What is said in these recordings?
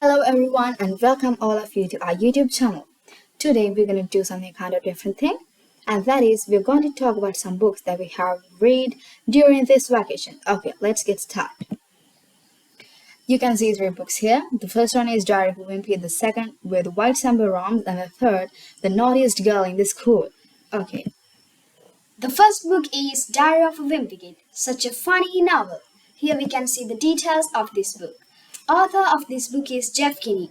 Hello everyone and welcome all of you to our YouTube channel. Today we're going to do something kind of different thing, and that is we're going to talk about some books that we have read during this vacation. Okay, let's get started. You can see three books here. The first one is Diary of Wimpy, the second with White Sambhur Roms, and the third, The Naughtiest Girl in the School. Okay. The first book is Diary of a Wimpy Kid, such a funny novel. Here we can see the details of this book. Author of this book is Kinney.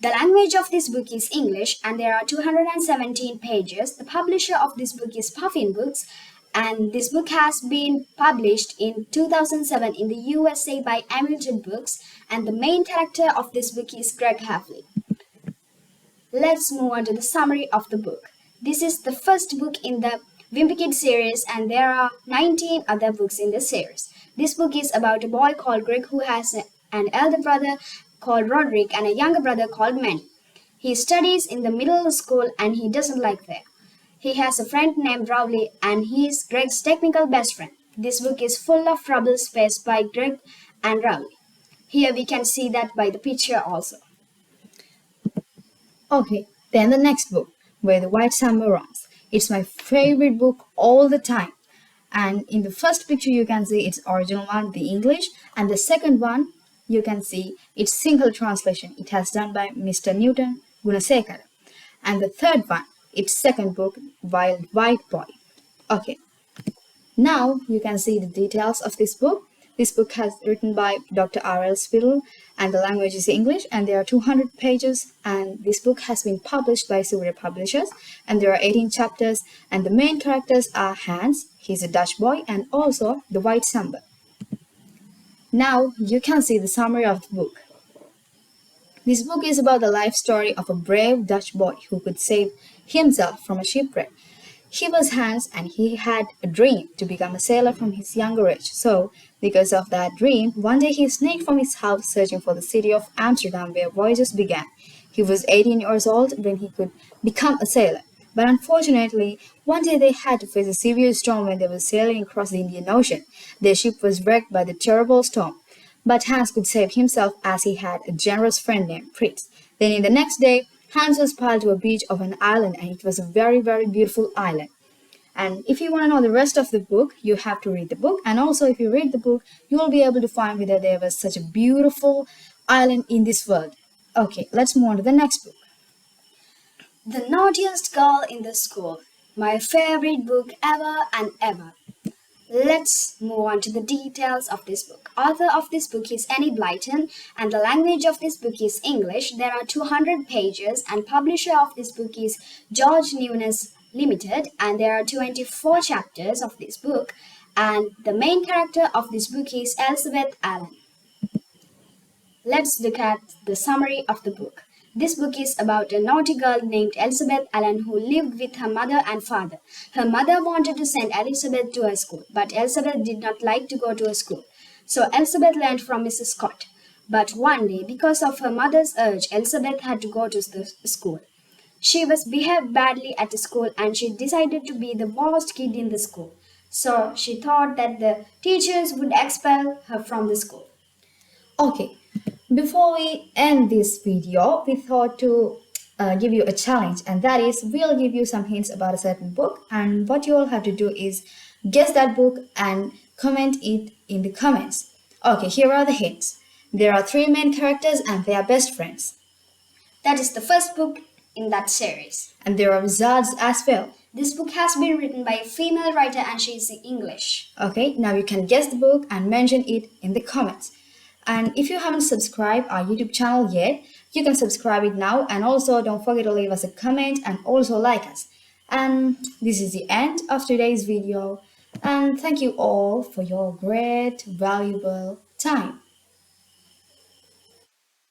The language of this book is English and there are 217 pages. The publisher of this book is Puffin Books, and this book has been published in 2007 in the USA by Hamilton Books, and the main character of this book is Greg Hafley. Let's move on to the summary of the book. This is the first book in the Wimpy Kid series and there are 19 other books in the series. This book is about a boy called Greg who has an elder brother called Roderick and a younger brother called Manny. He studies in the middle school and he doesn't like there. He has a friend named Rowley and he is Greg's technical best friend. This book is full of troubles faced by Greg and Rowley. Here we can see that by the picture also. Okay, then the next book with White Sambhur Roms. It's my favorite book all the time. And in the first picture you can see its original one, the English, and the second one you can see its single translation. It has done by Mr. Newton Gunasekara. And the third one, its second book, Wild White Boy. Okay, now you can see the details of this book. This book has written by Dr. R.L. Spittal and the language is English and there are 200 pages, and this book has been published by Surya Publishers and there are 18 chapters, and the main characters are Hans, he's a Dutch boy, and also the White Sambhur. Now you can see the summary of the book. This book is about the life story of a brave Dutch boy who could save himself from a shipwreck. He was Hans and he had a dream to become a sailor from his younger age. So, because of that dream, one day he sneaked from his house searching for the city of Amsterdam where voyages began. He was 18 years old when he could become a sailor. But unfortunately, one day they had to face a severe storm when they were sailing across the Indian Ocean. Their ship was wrecked by the terrible storm. But Hans could save himself as he had a generous friend named Fritz. Then in the next day, Hans was piled to a beach of an island and it was a very, very beautiful island. And if you want to know the rest of the book, you have to read the book. And also if you read the book, you will be able to find whether there was such a beautiful island in this world. Okay, let's move on to the next book. The Naughtiest Girl in the School. My favorite book ever and ever. Let's move on to the details of this book. Author of this book is Enid Blyton and the language of this book is English. There are 200 pages and publisher of this book is George Newnes Limited and there are 24 chapters of this book, and the main character of this book is Elizabeth Allen. Let's look at the summary of the book. This book is about a naughty girl named Elizabeth Allen who lived with her mother and father. Her mother wanted to send Elizabeth to a school, but Elizabeth did not like to go to a school. So Elizabeth learned from Mrs. Scott. But one day, because of her mother's urge, Elizabeth had to go to the school. She was behaved badly at the school and she decided to be the worst kid in the school. So she thought that the teachers would expel her from the school. Okay, before we end this video, we thought to give you a challenge, and that is we'll give you some hints about a certain book, and what you all have to do is guess that book and comment it in the comments. Okay, here are the hints. There are three main characters and they are best friends. That is the first book in that series. And there are wizards as well. This book has been written by a female writer and she is in English. Okay, now you can guess the book and mention it in the comments. And if you haven't subscribed our YouTube channel yet, you can subscribe it now, and also don't forget to leave us a comment and also like us. And this is the end of today's video, and thank you all for your great valuable time.